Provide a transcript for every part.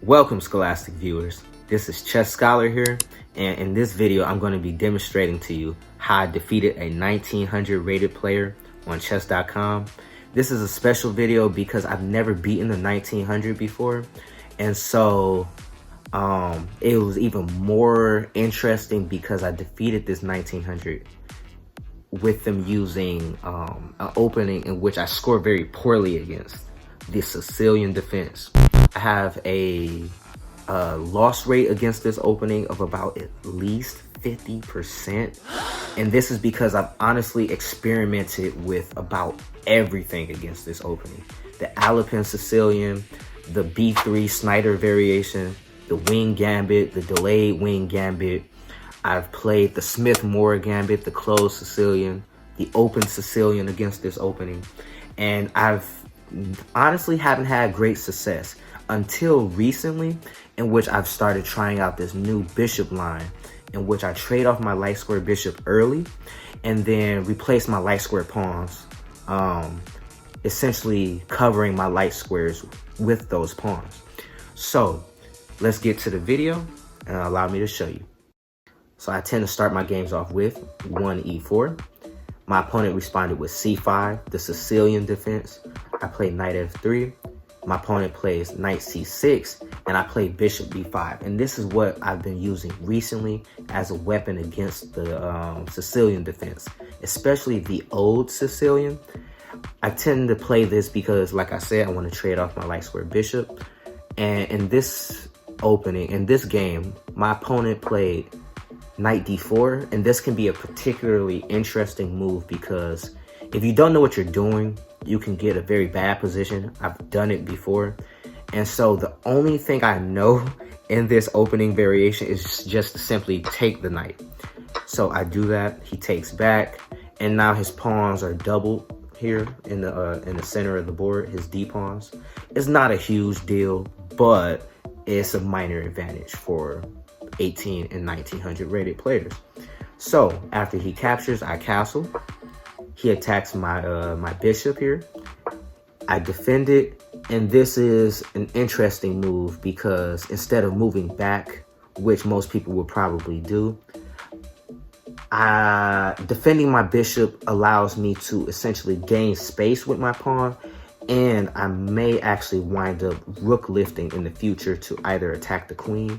Welcome, Scholastic viewers. This is Chess Scholar here, and in this video I'm going to be demonstrating to you how I defeated a 1900 rated player on chess.com. This is a special video because I've never beaten a 1900 before, and so it was even more interesting because I defeated this 1900 with them using an opening in which I scored very poorly against, the Sicilian defense. I have a loss rate against this opening of about at least 50%. And this is because I've honestly experimented with about everything against this opening. The Alpine Sicilian, the B3 Snyder variation, the wing gambit, the delayed wing gambit. I've played the Smith-Morra gambit, the closed Sicilian, the open Sicilian against this opening. And I've honestly haven't had great success until recently, in which I've started trying out this new bishop line in which I trade off my light square bishop early and then replace my light square pawns, essentially covering my light squares with those pawns. So let's get to the video and allow me to show you. So I tend to start my games off with 1e4. My opponent responded with c5, the Sicilian defense. I play knight f3. My opponent plays knight c6, and I play bishop b5. And this is what I've been using recently as a weapon against the Sicilian defense, especially the old Sicilian. I tend to play this because, like I said, I want to trade off my light square bishop. And in this opening, in this game, my opponent played knight d4, and this can be a particularly interesting move because if you don't know what you're doing, you can get a very bad position. I've done it before. And so the only thing I know in this opening variation is just to simply take the knight. So I do that, he takes back, and now his pawns are doubled here in the center of the board, his D pawns. It's not a huge deal, but it's a minor advantage for 18 and 1900 rated players. So after he captures, I castle. He attacks my my bishop here. I defend it, and this is an interesting move because instead of moving back, which most people would probably do, defending my bishop allows me to essentially gain space with my pawn, and I may actually wind up rook lifting in the future to either attack the queen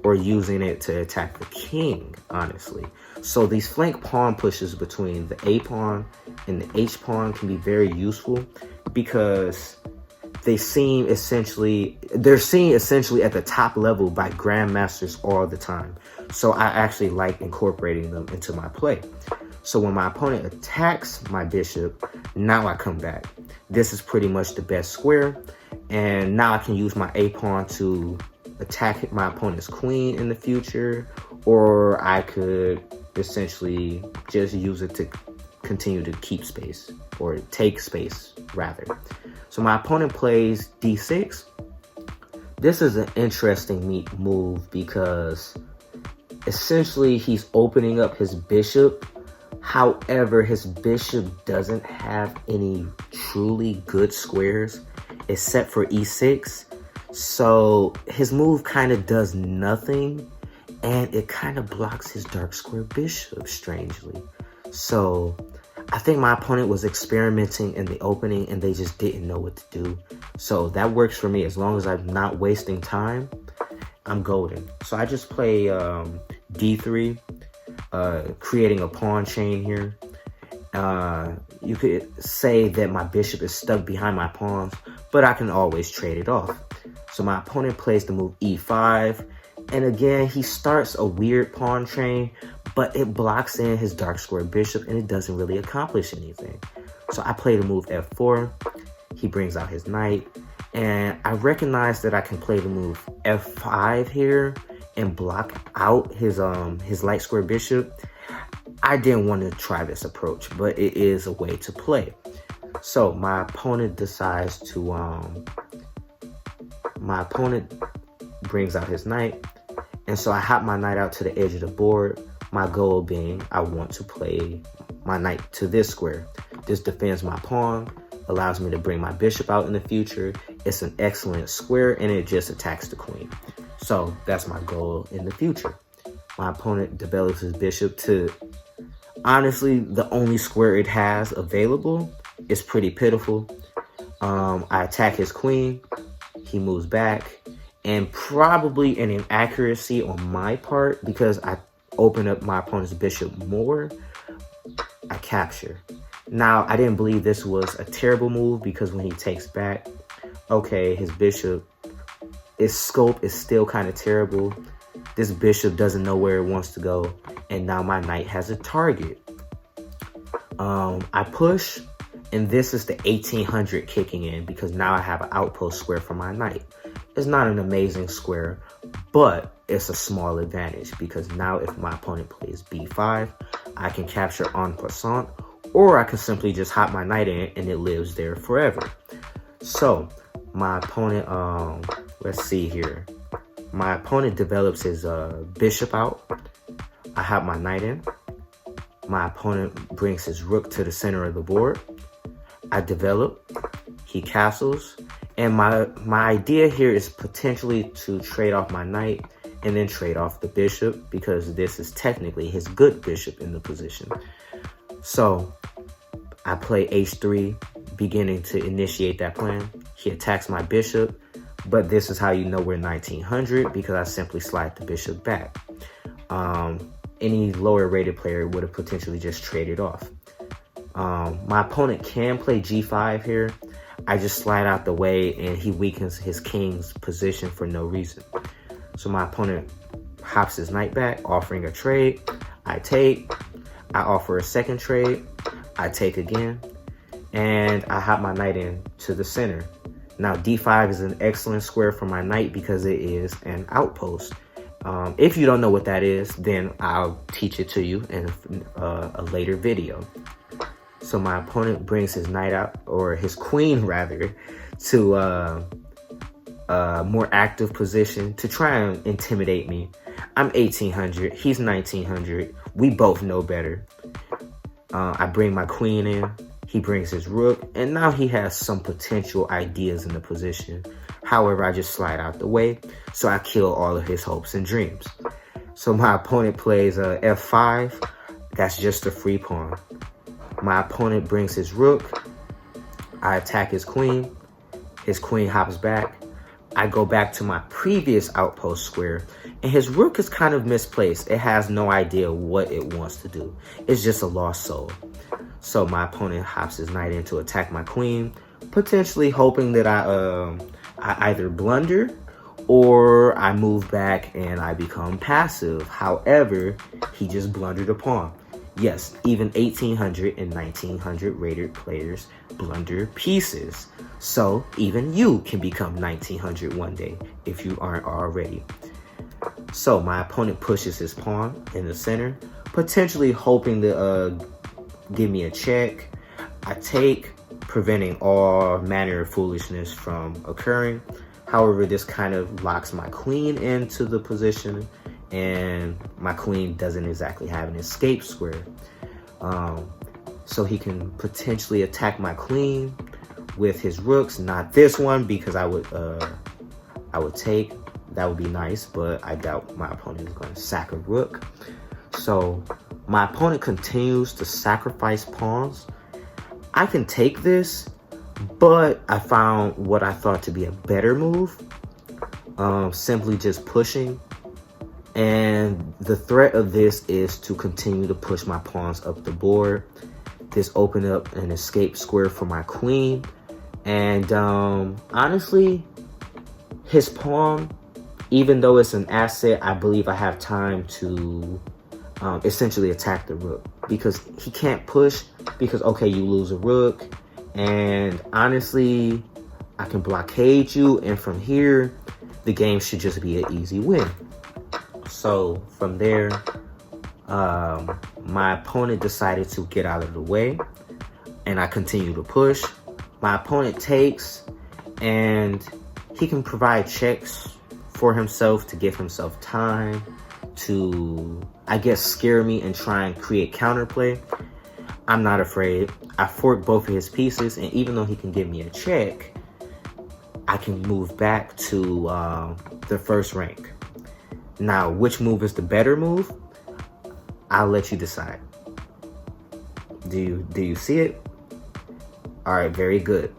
or using it to attack the king, honestly. So these flank pawn pushes between the A pawn and the H pawn can be very useful because they're seen essentially at the top level by grandmasters all the time. So I actually like incorporating them into my play. So when my opponent attacks my bishop, now I come back. This is pretty much the best square. And now I can use my A pawn to attack my opponent's queen in the future, or I could essentially just use it to continue to keep space, or take space rather. So my opponent plays d6. This is an interesting move because essentially he's opening up his bishop. However, his bishop doesn't have any truly good squares except for e6. So his move kind of does nothing, and it kind of blocks his dark square bishop, strangely. So I think my opponent was experimenting in the opening and they just didn't know what to do. So that works for me. As long as I'm not wasting time, I'm golden. So I just play d3, creating a pawn chain here. You could say that my bishop is stuck behind my pawns, but I can always trade it off. So my opponent plays the move e5, and again he starts a weird pawn chain, but it blocks in his dark square bishop and it doesn't really accomplish anything. So I play the move f4. He brings out his knight, and I recognize that I can play the move f5 here and block out his light square bishop. I didn't want to try this approach, but it is a way to play. So my opponent decides to my opponent brings out his knight, and so I hop my knight out to the edge of the board. My goal being I want to play my knight to this square. This defends my pawn, allows me to bring my bishop out in the future, It's an excellent square and it just attacks the queen. So that's my goal in the future. My opponent develops his bishop to, honestly, the only square it has available. Is pretty pitiful. I attack his queen. He moves back. And probably an inaccuracy on my part, because I open up my opponent's bishop more, I capture. Now, I didn't believe this was a terrible move, because when he takes back, okay, his bishop, its scope is still kind of terrible. This bishop doesn't know where it wants to go, and now my knight has a target. I push, and this is the 1800 kicking in, because now I have an outpost square for my knight. It's not an amazing square, but it's a small advantage, because now if my opponent plays b5, I can capture en passant, or I can simply just hop my knight in and it lives there forever. So my opponent, let's see here. My opponent develops his bishop out. I hop my knight in. My opponent brings his rook to the center of the board. I develop. He castles. And my idea here is potentially to trade off my knight and then trade off the bishop, because this is technically his good bishop in the position. So I play h3, beginning to initiate that plan. He attacks my bishop, but this is how you know we're 1900, because I simply slide the bishop back. Any lower rated player would have potentially just traded off. My opponent can play g5 here. I just slide out the way and he weakens his king's position for no reason. So my opponent hops his knight back, offering a trade. I take. I offer a second trade. I take again. And I hop my knight in to the center. Now d5 is an excellent square for my knight because it is an outpost. If you don't know what that is, then I'll teach it to you in a later video. So my opponent brings his knight out, or his queen rather, to a more active position to try and intimidate me. I'm 1800, he's 1900. We both know better. I bring my queen in, he brings his rook, and now he has some potential ideas in the position. However, I just slide out the way, so I kill all of his hopes and dreams. So my opponent plays f5. That's just a free pawn. My opponent brings his rook. I attack his queen. His queen hops back. I go back to my previous outpost square, and his rook is kind of misplaced. It has no idea what it wants to do. It's just a lost soul. So my opponent hops his knight in to attack my queen, potentially hoping that I either blunder or I move back and I become passive. However, he just blundered a pawn. Yes, even 1800 and 1900 rated players blunder pieces. So even you can become 1900 one day if you aren't already. So my opponent pushes his pawn in the center, potentially hoping to give me a check. I take, preventing all manner of foolishness from occurring. However, this kind of locks my queen into the position, and my queen doesn't exactly have an escape square. So he can potentially attack my queen with his rooks. Not this one, because I would take. That would be nice, but I doubt my opponent is going to sack a rook. So my opponent continues to sacrifice pawns. I can take this, but I found what I thought to be a better move. Simply just pushing. And the threat of this is to continue to push my pawns up the board. This opened up an escape square for my queen. And honestly, his pawn, even though it's an asset, I believe I have time to essentially attack the rook. Because he can't push, because, okay, you lose a rook. And honestly, I can blockade you. And from here, the game should just be an easy win. So from there, my opponent decided to get out of the way, and I continue to push. My opponent takes, and he can provide checks for himself to give himself time to, I guess, scare me and try and create counterplay. I'm not afraid. I fork both of his pieces, and even though he can give me a check, I can move back to the first rank. Now, which move is the better move? I'll let you decide. Do you see it? All right, very good.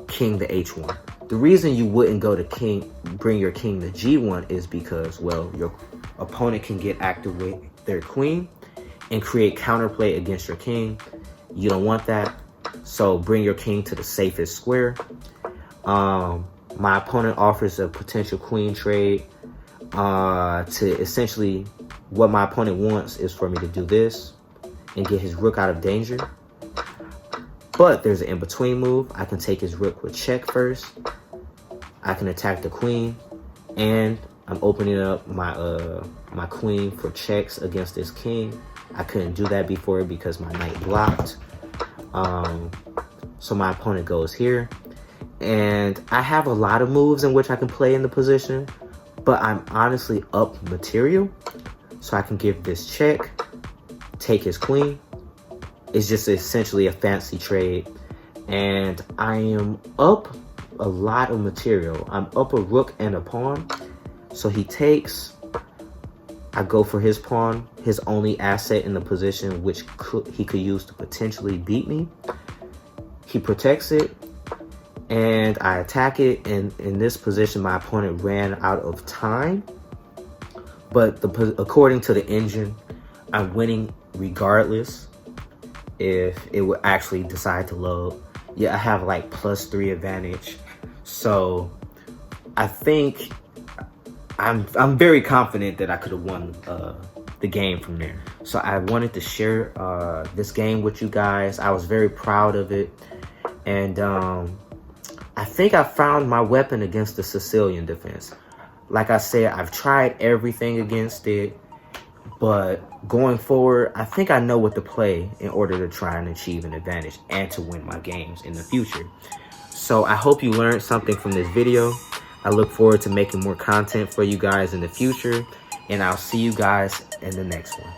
King to H1. The reason you wouldn't go to king, bring your king to G1 is because, well, your opponent can get active with their queen and create counterplay against your king. You don't want that. So bring your king to the safest square. My opponent offers a potential queen trade to essentially, what my opponent wants is for me to do this and get his rook out of danger. But there's an in-between move. I can take his rook with check first. I can attack the queen, and I'm opening up my my queen for checks against this king. I couldn't do that before because my knight blocked. So my opponent goes here, and I have a lot of moves in which I can play in the position, but I'm honestly up material, so I can give this check, take his queen. It's just essentially a fancy trade, and I am up a lot of material. I'm up a rook and a pawn, so he takes. I go for his pawn, his only asset in the position which he could use to potentially beat me. He protects it, and I attack it, and in this position my opponent ran out of time, but according to the engine, I'm winning regardless if it would actually decide to load. Yeah, I have like +3 advantage, so I think I'm very confident that I could have won the game from there. So I wanted to share this game with you guys. I was very proud of it, and I think I found my weapon against the Sicilian defense. Like I said, I've tried everything against it, but going forward, I think I know what to play in order to try and achieve an advantage and to win my games in the future. So I hope you learned something from this video. I look forward to making more content for you guys in the future, and I'll see you guys in the next one.